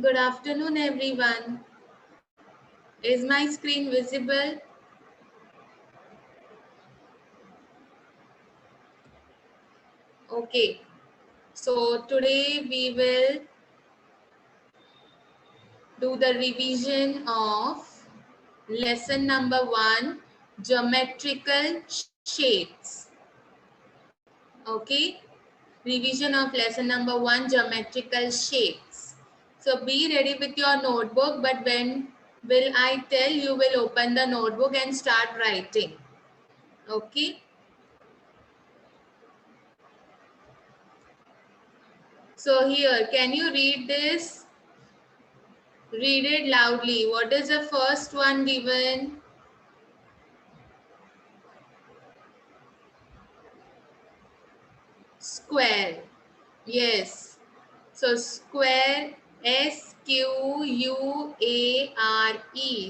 Good afternoon, everyone. Is my screen visible? Okay. So today we will do the revision of lesson number 1, geometrical shapes. Okay. Revision of lesson number 1, geometrical shapes. So be ready with your notebook, but when will I tell, you will open the notebook and start writing. Okay. So here, can you read this? Read it loudly. What is the first one given? Square. Yes. So square, S-Q-U-A-R-E,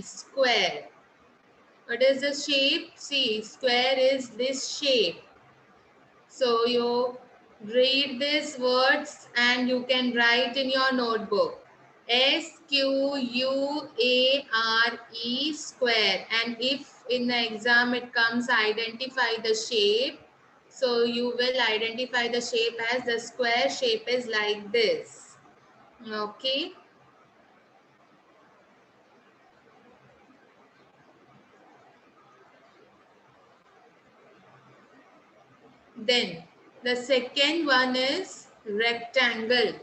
square. What is the shape? See, square is this shape. So you read these words and you can write in your notebook. S-Q-U-A-R-E, square. And if in the exam it comes identify the shape, so you will identify the shape as the square shape is like this. Okay. Then the second one is rectangle.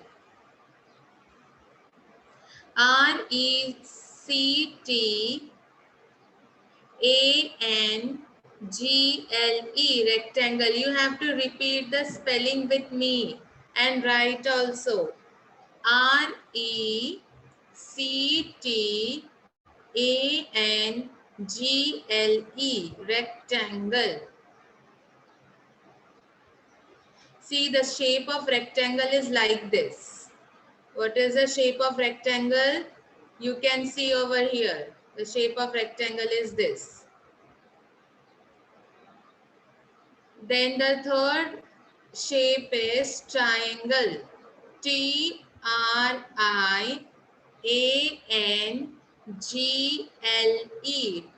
RECTANGLE, rectangle. You have to repeat the spelling with me and write also. RECTANGLE, rectangle. See, the shape of rectangle is like this. What is the shape of rectangle? You can see over here. The shape of rectangle is this. Then the third shape is triangle. TRIANGLE,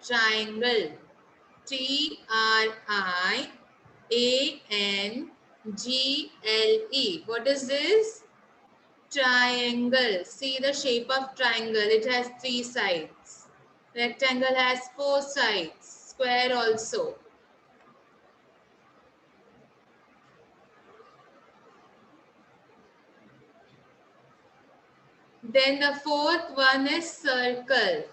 triangle. TRIANGLE. What is this? Triangle. See the shape of triangle. It has 3 sides. Rectangle has 4 sides. Square also. Then the fourth one is circle.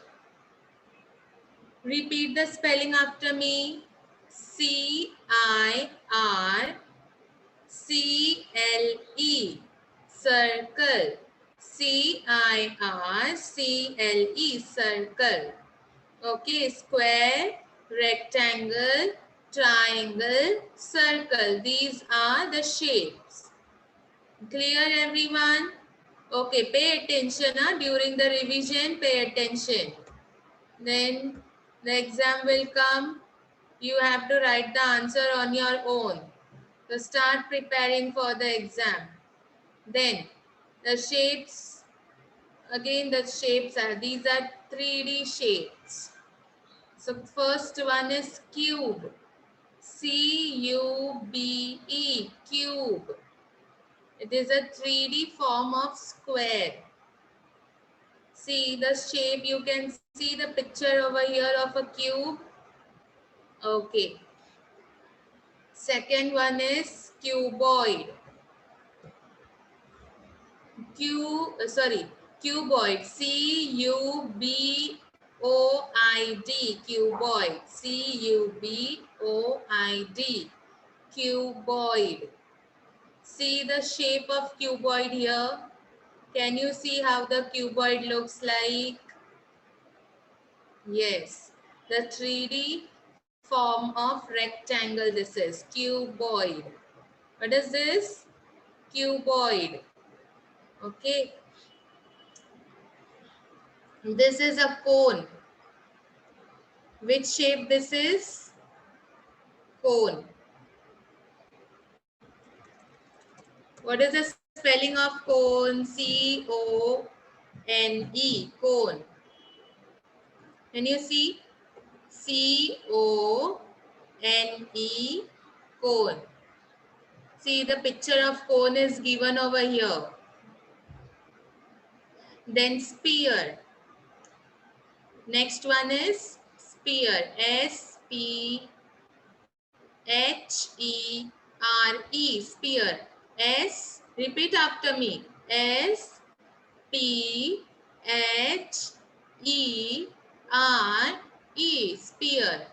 Repeat the spelling after me. CIRCLE. Circle. CIRCLE. Circle. Okay, square, rectangle, triangle, circle. These are the shapes. Clear, everyone? Okay, pay attention during the revision, pay attention. Then the exam will come. You have to write the answer on your own. So start preparing for the exam. Then the shapes, again the shapes are, these are 3D shapes. So first one is cube. CUBE, cube. It is a 3D form of square. See the shape, you can see the picture over here of a cube. Okay. Second one is cuboid. Cuboid. CUBOID. Cuboid. CUBOID. Cuboid. See the shape of cuboid here. Can you see how the cuboid looks like? Yes. The 3D form of rectangle, this is cuboid. What is this? Cuboid. Okay. This is a cone. Which shape this is? Cone. What is the spelling of cone? CONE. N-E, cone. Can you see? C-O-N-E, cone. See, the picture of cone is given over here. Then spear. Next one is spear. S-P-H-E-R-E, spear. S, repeat after me. S-P-H-E-R-E, spear.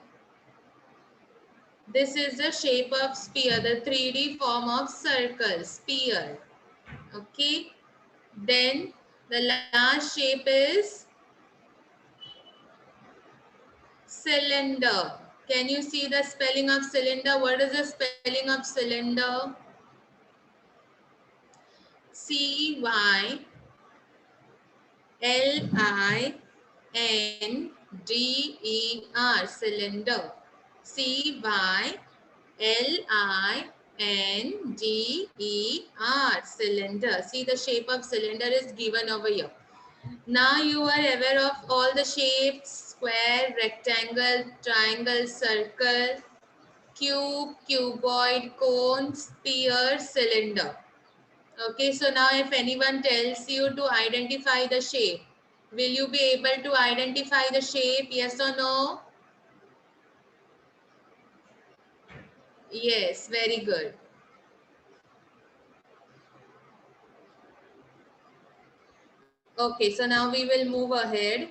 This is the shape of spear, the 3D form of circle, spear. Okay. Then the last shape is cylinder. Can you see the spelling of cylinder? What is the spelling of cylinder? C-Y-L-I-N-D-E-R, cylinder. C-Y-L-I-N-D-E-R, cylinder. See, the shape of cylinder is given over here. Now you are aware of all the shapes: square, rectangle, triangle, circle, cube, cuboid, cone, sphere, cylinder. Okay, so now if anyone tells you to identify the shape, will you be able to identify the shape? Yes or no? Yes, very good. Okay, so now we will move ahead.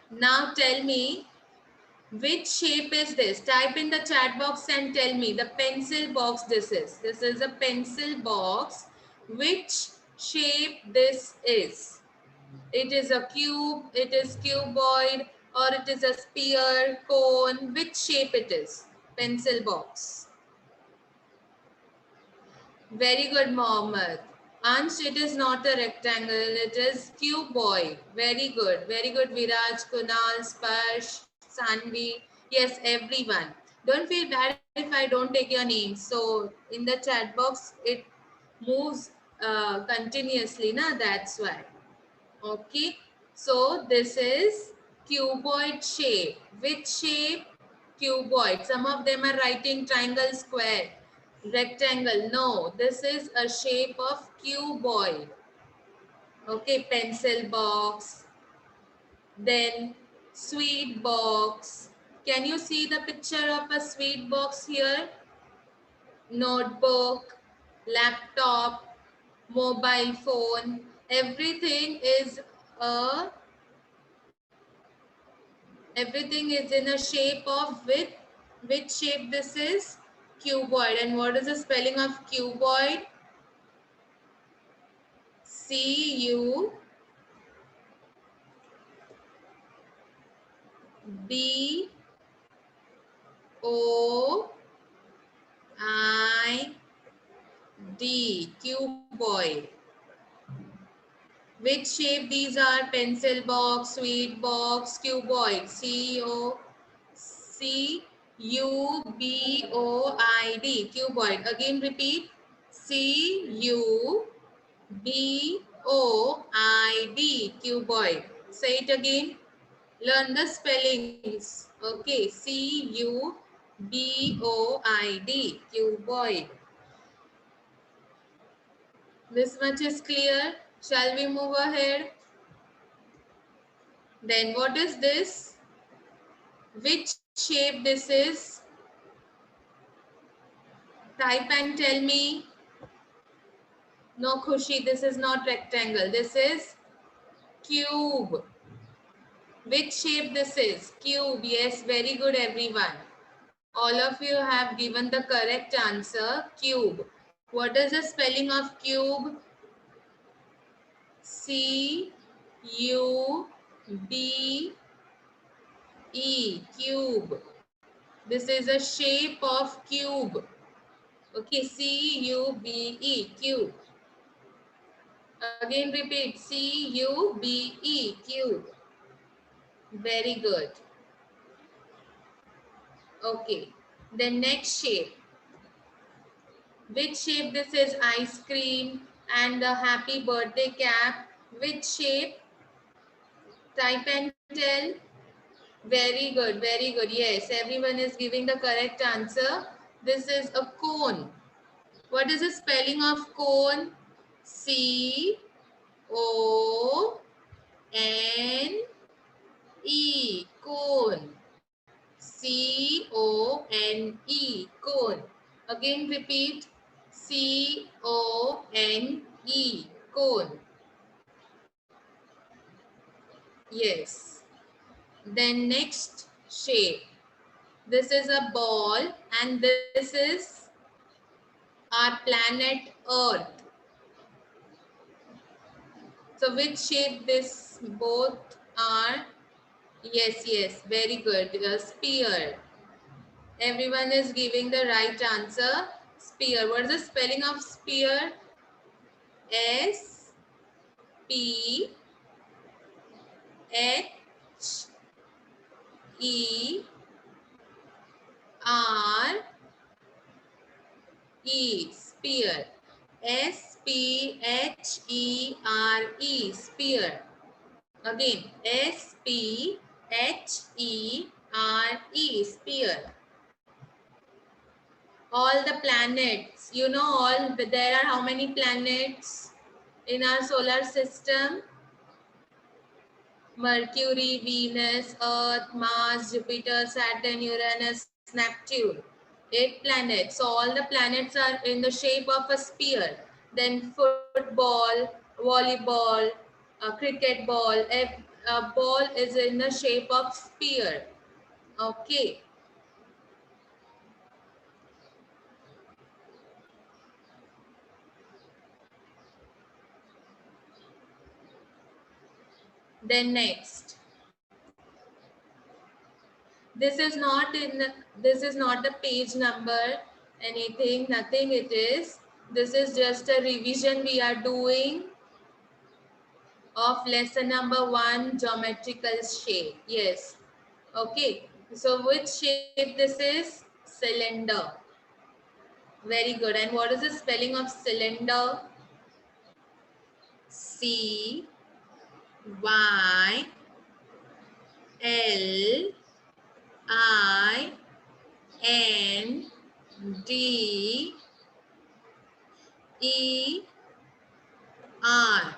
Now tell me, which shape is this? Type in the chat box and tell me the pencil box this is. This is a pencil box. Which shape this is? It is a cube, it is cuboid, or it is a sphere, cone. Which shape it is? Pencil box. Very good, Mohammed. Ansh, it is not a rectangle, it is cuboid. Very good, Viraj, Kunal, Sparsh, Sanvi. Yes, everyone. Don't feel bad if I don't take your name. So in the chat box, it moves continuously, na? That's why. Okay. So this is cuboid shape. Which shape? Cuboid. Some of them are writing triangle, square, rectangle. No, this is a shape of cuboid. Okay, pencil box. Then sweet box. Can you see the picture of a sweet box here? Notebook, laptop, mobile phone. Everything is a everything is in a shape of which shape this is? Cuboid. And what is the spelling of cuboid? C-U-B-O-I-D, cuboid. Which shape these are? Pencil box, sweet box, cuboid. C-U-B-O-I-D, cuboid. Again repeat. C-U-B-O-I-D, cuboid. Say it again. Learn the spellings. Okay. C-U-B-O-I-D, cuboid. This much is clear. Shall we move ahead? Then what is this? Which shape this is? Type and tell me. No, Khushi, this is not rectangle. This is cube. Which shape this is? Cube. Yes, very good, everyone. All of you have given the correct answer. Cube. What is the spelling of cube? C-U-B-E. Cube. This is a shape of cube. Okay, C-U-B-E, cube. Again repeat, C-U-B-E, cube. Very good. Okay, the next shape. Which shape this is? Ice cream and the happy birthday cap. Which shape? Type and tell. Very good, very good. Yes, everyone is giving the correct answer. This is a cone. What is the spelling of cone? C O N E. Cone. C O N E. Cone. Again repeat. C O N E. Cone. Yes. Then next shape. This is a ball and this is our planet Earth. So which shape this both are? Yes, yes, very good. A sphere. Everyone is giving the right answer. Sphere. What is the spelling of sphere? S P H E R E. Sphere. S P H E R E. Sphere. Again, S P H E R E. Sphere. All the planets, you know, there are how many planets in our solar system? Mercury, Venus, Earth, Mars, Jupiter, Saturn, Uranus, Neptune. 8 planets. So all the planets are in the shape of a sphere. Then football, volleyball, cricket ball. A ball is in the shape of sphere. Okay. Then next. This is not the page number, anything, nothing it is. This is just a revision we are doing of lesson number 1, geometrical shape. Yes. Okay. So which shape this is? Cylinder. Very good. And what is the spelling of cylinder? C Y L I N D E R.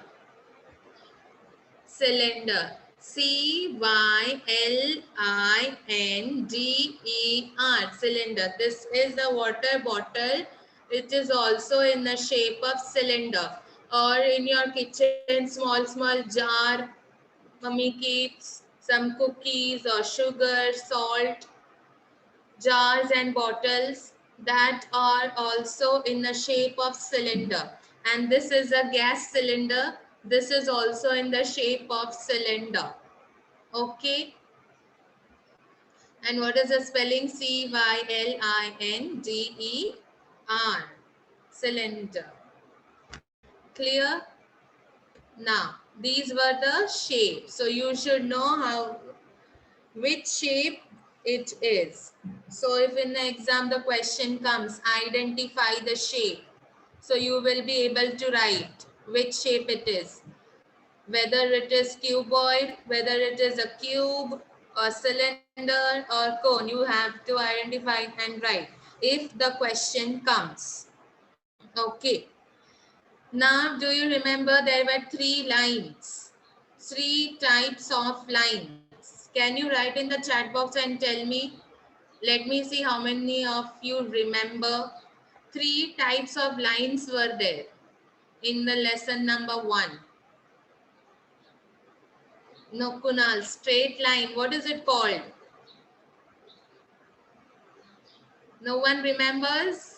Cylinder. CYLINDER. Cylinder. This is the water bottle. It is also in the shape of cylinder. Or in your kitchen, small jar. Mummy keeps some cookies or sugar, salt, jars and bottles that are also in the shape of cylinder. And this is a gas cylinder. This is also in the shape of cylinder. Okay. And what is the spelling? CYLINDER. Cylinder. Clear? Now, these were the shapes. So you should know which shape it is. So if in the exam the question comes, identify the shape. So you will be able to write which shape it is. Whether it is cuboid, whether it is a cube, or cylinder, or cone, you have to identify and write if the question comes. Okay. Now, do you remember there were 3 lines? 3 types of lines. Can you write in the chat box and tell me? Let me see how many of you remember. 3 types of lines were there in the lesson number 1. No, Kunal, straight line. What is it called? No one remembers?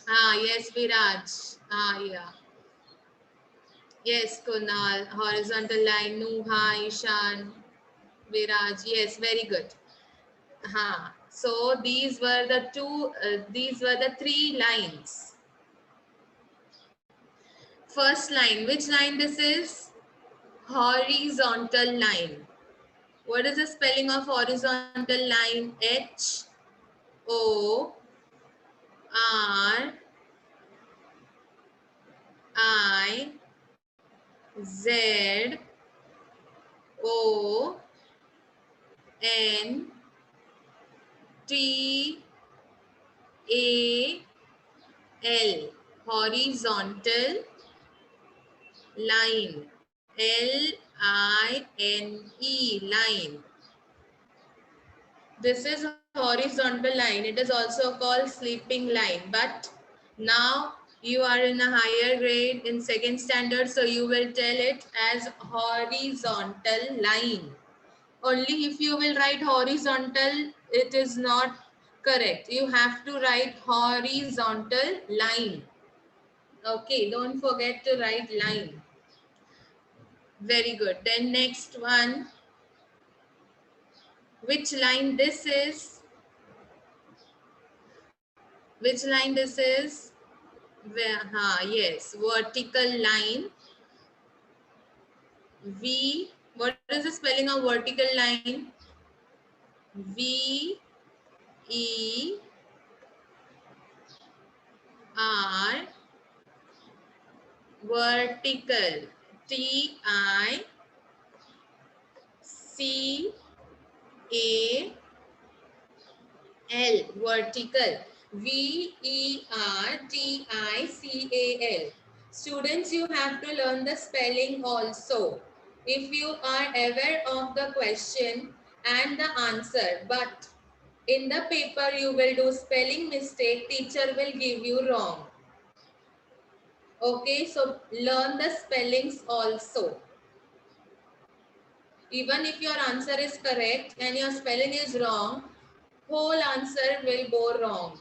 Ah, yes, Viraj. Ah, yeah. Yes, Kunal. Horizontal line. Nuha, Ishan, Viraj. Yes, very good. So these were the these were the 3 lines. First line, which line this is? Horizontal line. What is the spelling of horizontal line? HORIZONTAL. Z O N T A L, horizontal line. Line. This is horizontal line. It is also called sleeping line. But now you are in a higher grade in second standard, so you will tell it as horizontal line. Only if you will write horizontal, it is not correct. You have to write horizontal line. Okay, don't forget to write line. Very good. Then next one, which line this is? Which line this is? Yes, vertical line. What is the spelling of vertical line? V E R, vertical. T I C A L, vertical. vertical. Students, you have to learn the spelling also. If you are aware of the question and the answer, but in the paper you will do spelling mistake, teacher will give you wrong. Okay, so learn the spellings also. Even if your answer is correct and your spelling is wrong, whole answer will go wrong.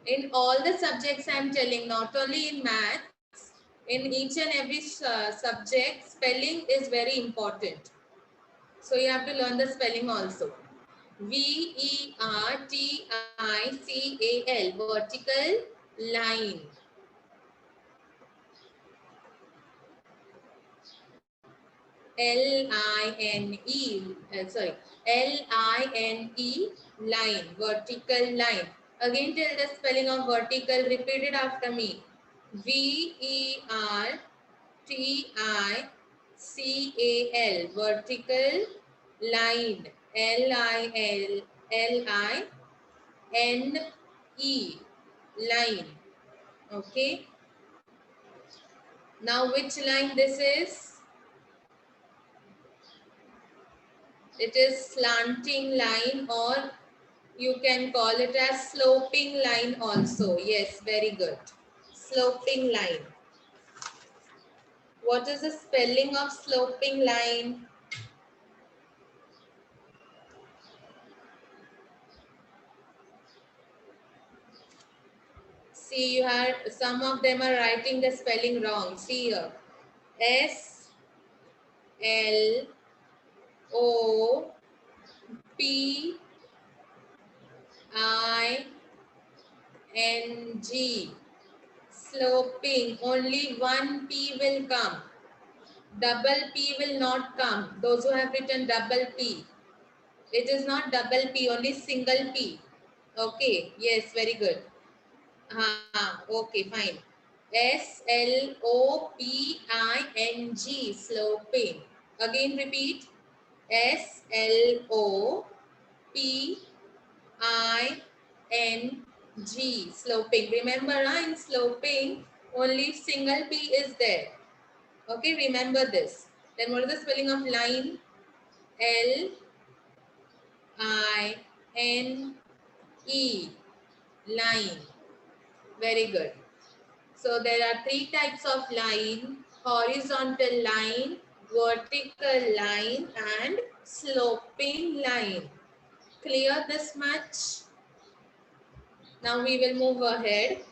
In all the subjects I am telling, not only in maths, in each and every subject, spelling is very important. So you have to learn the spelling also. vertical, vertical line. Line, line, vertical line. Again tell the spelling of vertical, repeat it after me. vertical, vertical line. line, line. Okay. Now which line this is? It is slanting line, or you can call it as sloping line also. Yes, very good. Sloping line. What is the spelling of sloping line? See, some of them are writing the spelling wrong. See here. S L O P I N G. Sloping. Only one P will come. Double P will not come. Those who have written double P. It is not double P, only single P. Okay. Yes, very good. Okay, fine. sloping. Sloping. Again repeat. sloping. Sloping. Remember, in sloping, only single P is there. Okay, remember this. Then what is the spelling of line? Line. Line. Very good. So there are three types of line: horizontal line, vertical line, and sloping line. Clear this much? Now we will move ahead.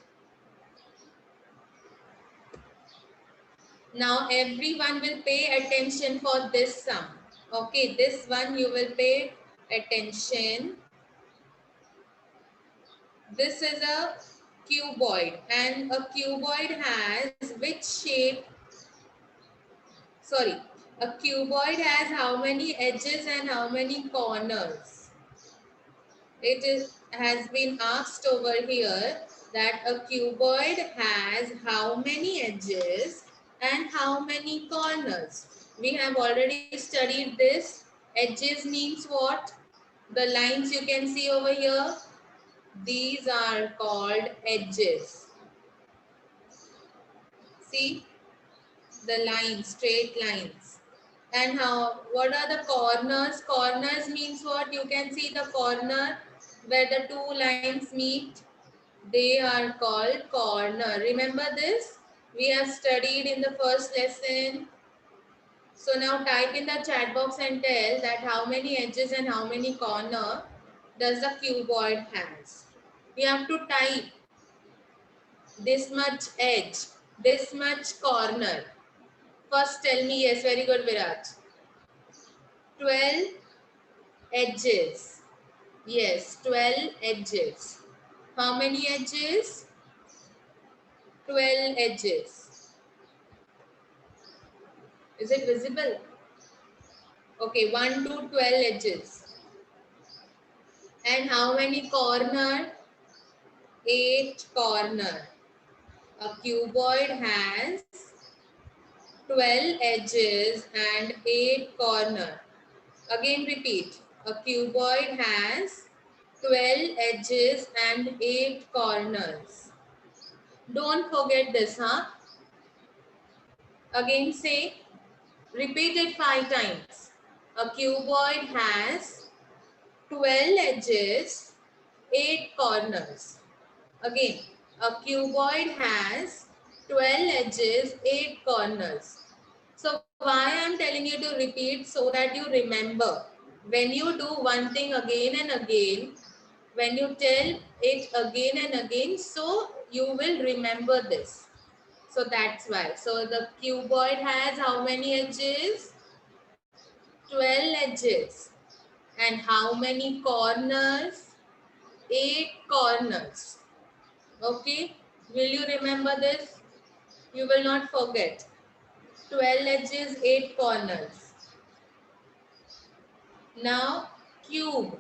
Now everyone will pay attention for this sum. Okay, this one you will pay attention. This is a cuboid, and a cuboid has which shape? Sorry, a cuboid has how many edges and how many corners? Has been asked over here that a cuboid has how many edges And how many corners? We have already studied this. Edges means what? The lines you can see over here, these are called edges. See the lines, straight lines. And what are the corners? Corners means what? You can see the corner where the two lines meet. They are called corner. Remember this? We have studied in the first lesson. So now type in the chat box and tell that how many edges and how many corner does the cuboid has. We have to type this much edge, this much corner. First tell me, yes, very good Viraj. 12 edges. Yes, 12 edges. How many edges? 12 edges. Is it visible? Okay, 1 to 12 edges. And how many corner? 8 corner. A cuboid has 12 edges and 8 corner. Again repeat. A cuboid has 12 edges and 8 corners. Don't forget this, huh? Again say, repeat it 5 times. A cuboid has 12 edges, 8 corners. Again, a cuboid has 12 edges, 8 corners. So why I am telling you to repeat? So that you remember. When you do one thing again and again, when you tell it again and again, so you will remember this. So that's why. So the cuboid has how many edges? 12 edges. And how many corners? 8 corners. Okay. Will you remember this? You will not forget. 12 edges, 8 corners. Now cube.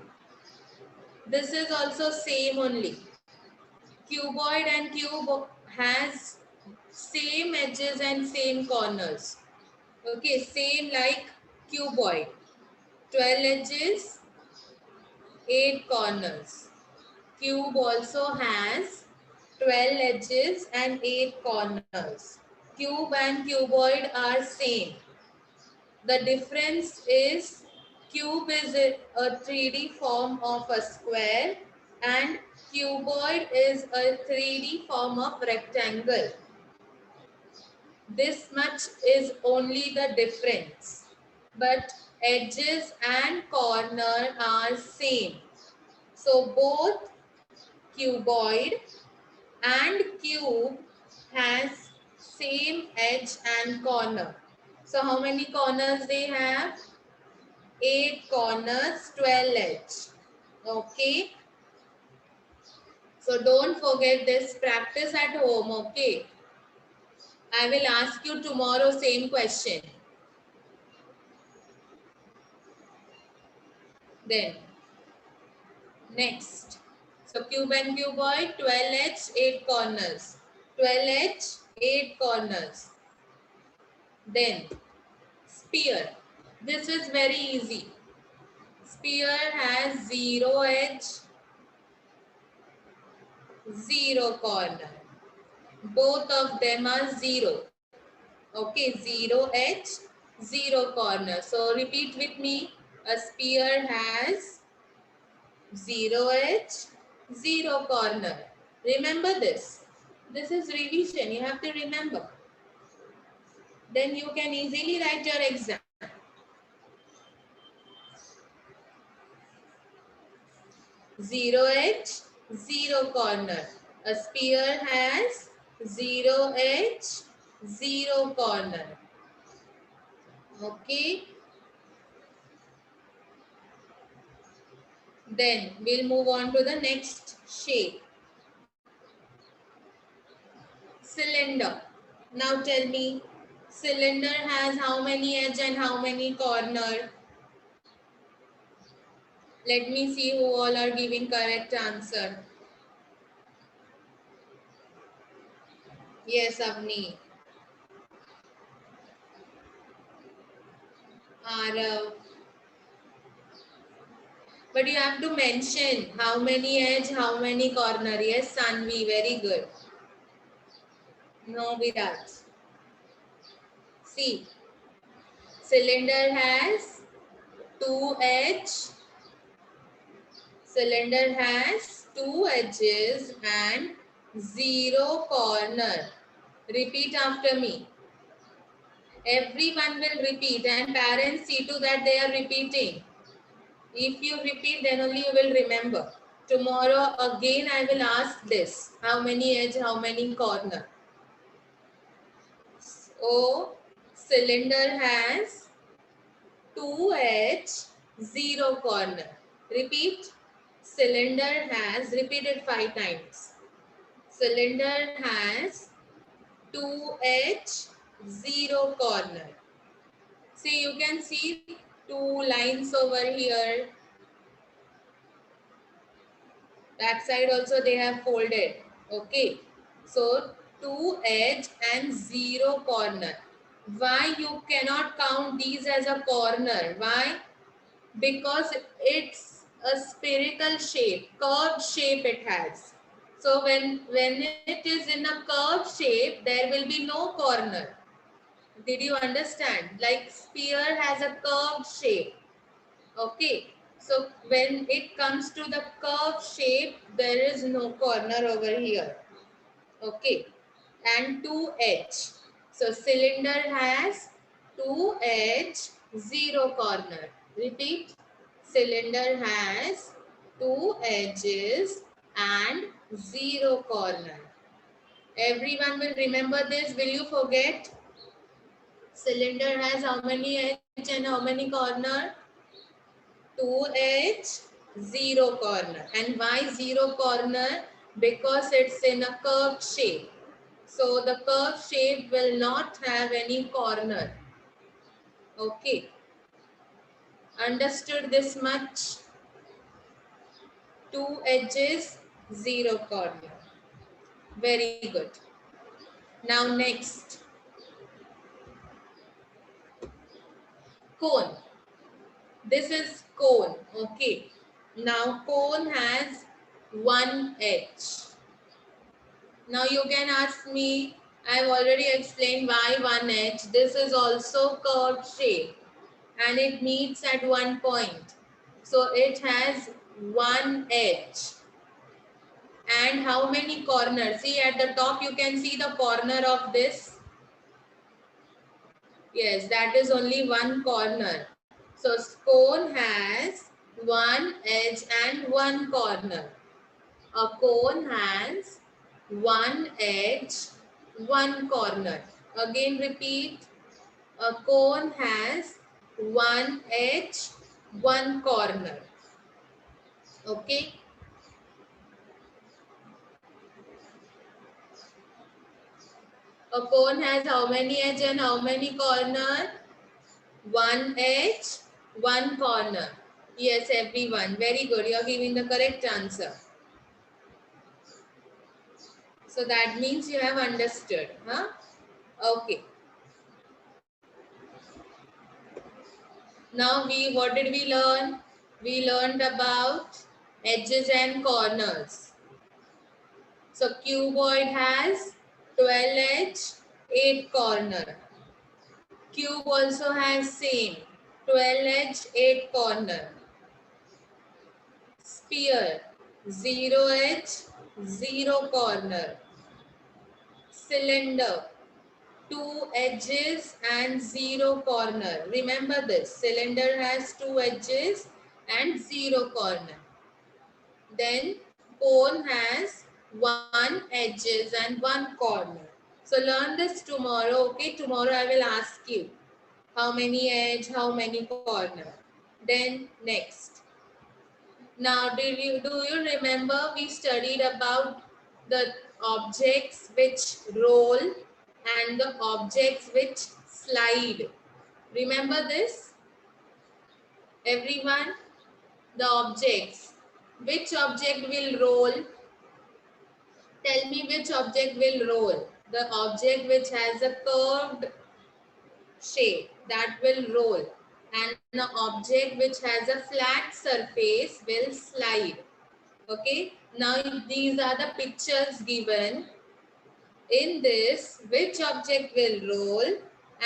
This is also same only. Cuboid and cube has same edges and same corners. Okay, same like cuboid. 12 edges, 8 corners. Cube also has 12 edges and 8 corners. Cube and cuboid are same. The difference is cube is a 3D form of a square and cuboid is a 3D form of rectangle. This much is only the difference. But edges and corner are same. So both cuboid and cube has same edge and corner. So how many corners they have? 8 corners, 12 edge. Okay. So don't forget this. Practice at home. Okay. I will ask you tomorrow same question. Then next. So cube and cuboid, 12 edge, 8 corners. 12 edge, 8 corners. Then sphere. This is very easy. Sphere has 0 edge, 0 corner. Both of them are 0. Okay, 0 edge, 0 corner. So repeat with me. A sphere has 0 edge, 0 corner. Remember this. This is revision. You have to remember. Then you can easily write your exam. 0 edge, 0 corner. A sphere has 0 edge, 0 corner. Okay. Then we'll move on to the next shape. Cylinder. Now tell me, cylinder has how many edge and how many corner? Let me see who all are giving correct answer. Yes, Avni. Arav. But you have to mention how many edge, how many corner. Yes, Sanvi, very good. No, Viraj. See, cylinder has two edge. Cylinder has two edges and zero corner. Repeat after me. Everyone will repeat and parents see to that they are repeating. If you repeat, then only you will remember. Tomorrow again I will ask this. How many edge, how many corner? So, cylinder has two edge, zero corner. Repeat. Cylinder has, repeat it 5 times. Cylinder has two edge, zero corner. See, you can see two lines over here. Back side also they have folded. Okay. So, two edge and zero corner. Why you cannot count these as a corner? Why? Because it's a spherical shape, curved shape it has. So when it is in a curved shape, there will be no corner. Did you understand? Like sphere has a curved shape. Okay. So when it comes to the curved shape, there is no corner over here. Okay. And two edge. So cylinder has two edge, zero corner. Repeat. Cylinder has two edges and zero corner. Everyone will remember this. Will you forget? Cylinder has how many edge and how many corner? Two edge, zero corner. And why zero corner? Because it's in a curved shape. So the curved shape will not have any corner. Okay. Understood this much? Two edges, zero corner. Very good. Now next. Cone. This is cone. Okay. Now cone has one edge. Now you can ask me, I've already explained why one edge. This is also curved shape and it meets at one point. So it has one edge. And how many corners? See at the top you can see the corner of this. Yes, that is only one corner. So cone has one edge and one corner. A cone has one edge, one corner. Again repeat. A cone has one edge, one corner. Okay. A cone has how many edge and how many corner? One edge, one corner. Yes, everyone. Very good. You are giving the correct answer. So that means you have understood. Huh? Okay. Now what did we learn? We learned about edges and corners. So cuboid has 12 edge, 8 corner. Cube also has same 12 edge, 8 corner. Sphere 0 edge, 0 corner. Cylinder 2 edges and 0 corner. Remember this, cylinder has 2 edges and 0 corner. Then cone has 1 edges and 1 corner. So learn this tomorrow. Okay, tomorrow I will ask you how many edge, how many corner. Then next. Now do you remember we studied about the objects which roll and the objects which slide. Remember this? Everyone? The objects. Which object will roll? Tell me which object will roll. The object which has a curved shape that will roll. and the object which has a flat surface will slide. Okay, now these are the pictures given. In this, which object will roll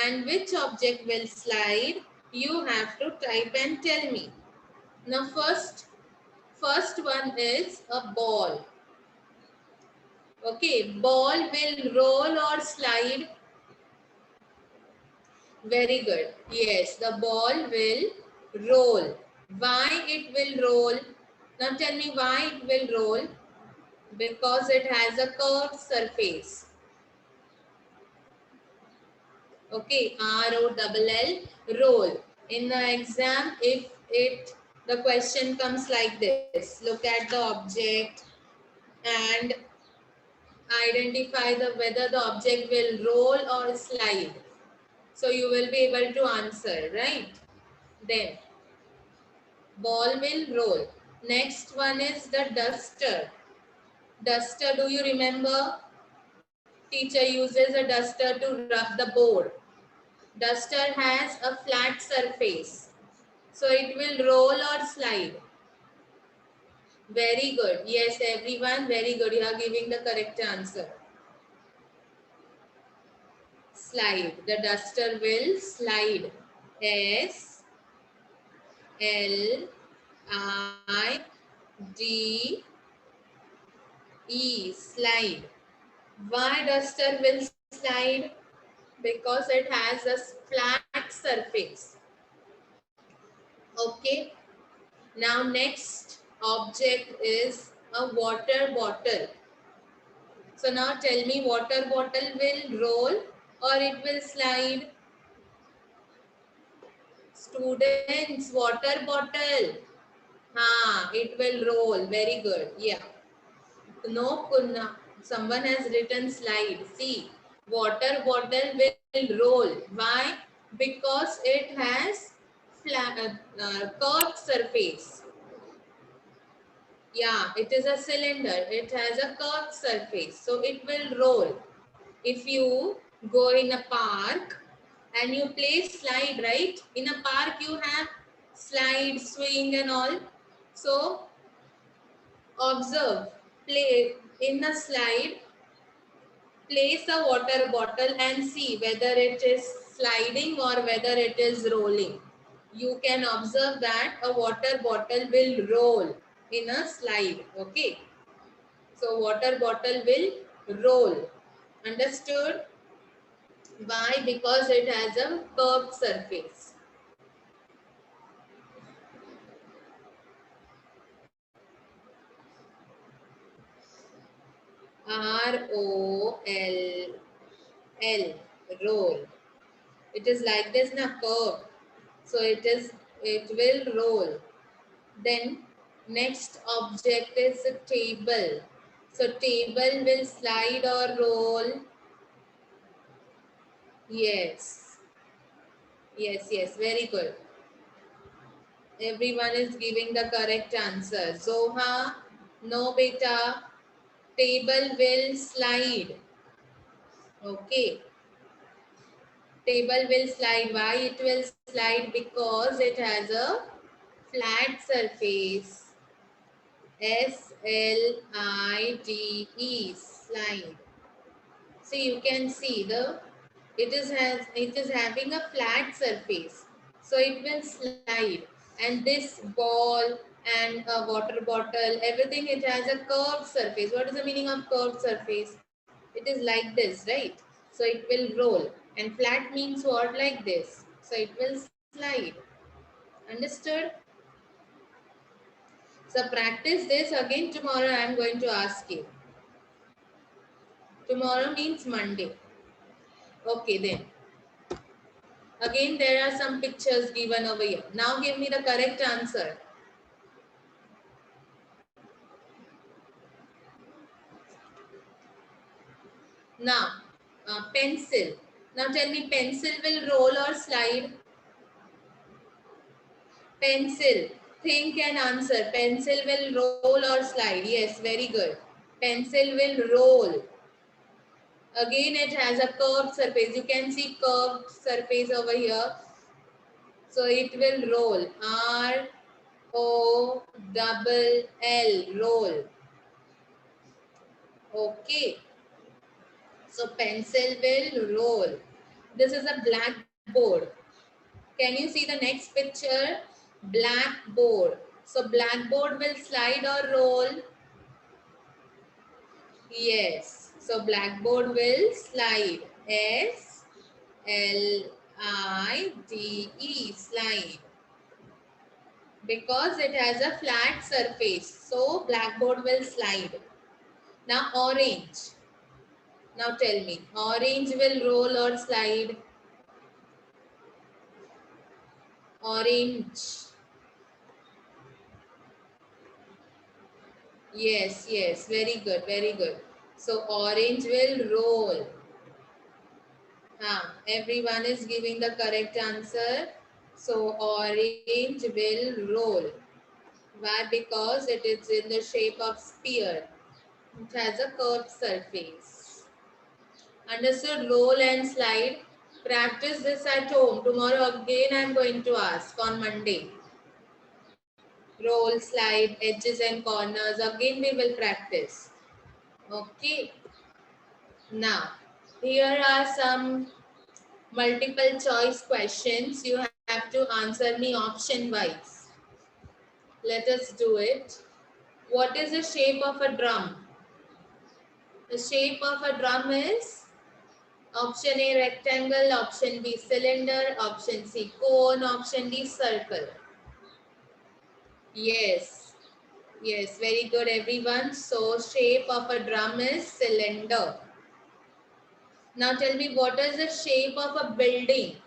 and which object will slide, you have to type and tell me. Now first one is a ball. Okay, ball will roll or slide. Very good. Yes, the ball will roll. Why it will roll? Now tell me why it will roll. Because it has a curved surface. Okay, ROLL, roll. In the exam, if the question comes like this, look at the object and identify whether the object will roll or slide. So you will be able to answer, right? Then ball will roll. Next one is the duster. Duster, do you remember? Teacher uses a duster to rub the board. Duster has a flat surface, so it will roll or slide. Very good. Yes, everyone, very good. You are giving the correct answer. Slide. The duster will slide. S L I D E. Slide. Why duster will slide? Because it has a flat surface. Okay. Now next object is a water bottle. So now tell me, water bottle will roll or it will slide? Students, water bottle. It will roll. Very good. Yeah. No, Kunna. Someone has written slide. See, water bottle will roll. Why? Because it has curved surface. Yeah, it is a cylinder. It has a curved surface. So it will roll. If you go in a park and you play slide, right? In a park you have slide, swing and all. So observe, play in the slide, place a water bottle and see whether it is sliding or whether it is rolling. You can observe that a water bottle will roll in a slide. Okay. So water bottle will roll. Understood? Why? Because it has a curved surface. ROLL, roll. It is like this, na, curve. So it will roll. Then next object is a table. So table will slide or roll. Yes. Yes, very good. Everyone is giving the correct answer. Zoha, no beta, table will slide. Okay. Table will slide. Why it will slide? Because it has a flat surface. SLIDE, slide. So you can see it is having a flat surface. So it will slide. And this ball and a water bottle, everything, it has a curved surface. What is the meaning of curved surface? It is like this, right? So it will roll. And flat means what? Like this. So it will slide. Understood? So practice this again tomorrow. I am going to ask you. Tomorrow means Monday. Okay then. Again, there are some pictures given over here. Now give me the correct answer. Now, pencil. Now tell me, pencil will roll or slide? Pencil. Think and answer. Pencil will roll or slide? Yes, very good. Pencil will roll. Again, it has a curved surface. You can see curved surface over here. So it will roll. R-O-double-L, roll. Okay. So pencil will roll. This is a blackboard. Can you see the next picture? Blackboard. So blackboard will slide or roll? Yes. So blackboard will slide. S-L-I-D-E, slide. Because it has a flat surface. So blackboard will slide. Now orange. Now tell me, orange will roll or slide? Orange. Yes, yes, very good, very good. So orange will roll. Everyone is giving the correct answer. So orange will roll. Why? Because it is in the shape of sphere. It has a curved surface. Understood? Roll and slide. Practice this at home. Tomorrow again I am going to ask on Monday. Roll, slide, edges and corners. Again we will practice. Okay. Now, here are some multiple choice questions. You have to answer me option wise. Let us do it. What is the shape of a drum? The shape of a drum is option A rectangle, option B cylinder, option C cone, option D circle. Yes, yes, very good everyone. So shape of a drum is cylinder. Now tell me, what is the shape of a building?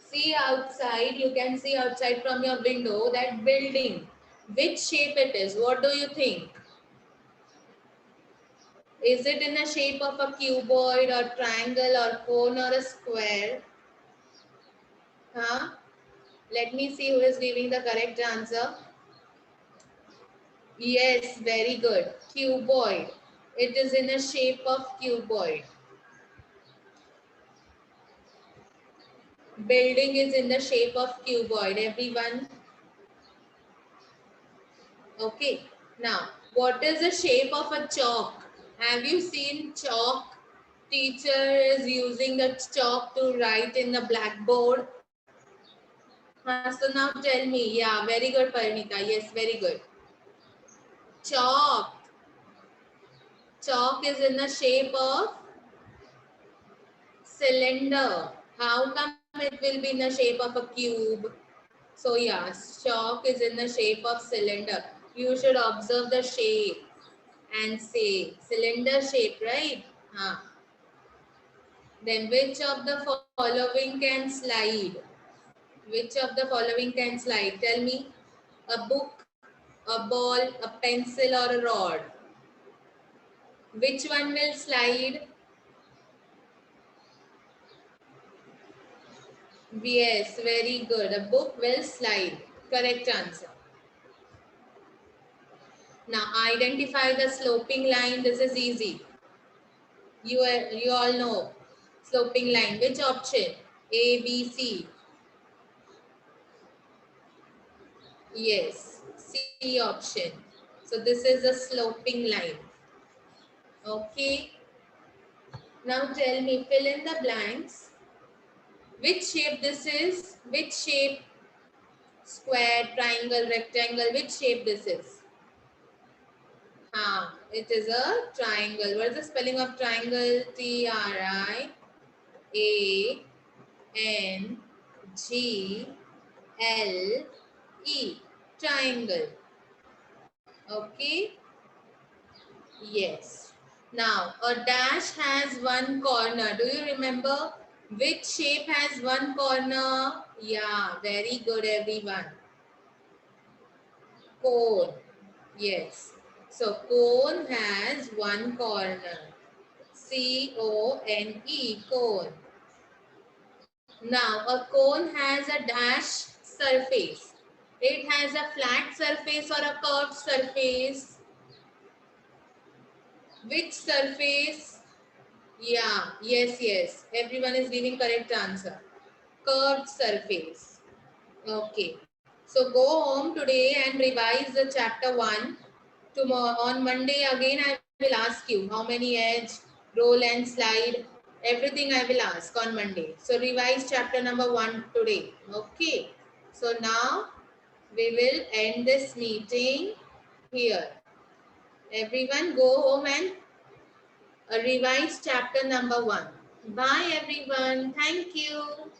See outside, you can see outside from your window that building. Which shape it is? What do you think? Is it in the shape of a cuboid or triangle or cone or a square? Huh? Let me see who is giving the correct answer. Yes, very good. Cuboid. It is in the shape of cuboid. Building is in the shape of cuboid. Everyone? Okay. Now, what is the shape of a chalk? Have you seen chalk? Teacher is using the chalk to write in the blackboard. So now tell me. Yeah, very good, Parnika. Yes, very good. Chalk. Chalk is in the shape of cylinder. How come it will be in the shape of a cube? So yeah, chalk is in the shape of cylinder. You should observe the shape and say cylinder shape, right? Then which of the following can slide? Which of the following can slide? Tell me. A book, a ball, a pencil or a rod? Which one will slide? Yes, very good. A book will slide. Correct answer. Now identify the sloping line. This is easy. You all know sloping line. Which option? A, B, C. Yes, C option. So this is a sloping line. Okay. Now tell me, fill in the blanks. Which shape this is? Which shape? Square, triangle, rectangle. Which shape this is? It is a triangle. What is the spelling of triangle? Triangle. Triangle. Okay. Yes. Now, a dash has one corner. Do you remember which shape has one corner? Yeah, very good, everyone. Cone. Yes. So, cone has one corner. C-O-N-E, cone. Now, a cone has a dash surface. It has a flat surface or a curved surface. Which surface? Yeah, yes. Everyone is giving correct answer. Curved surface. Okay. So go home today and revise the chapter 1. Tomorrow on Monday again I will ask you how many edge, roll and slide. Everything I will ask on Monday. So revise chapter number 1 today. Okay. So now we will end this meeting here. Everyone go home and revise chapter number 1. Bye everyone. Thank you.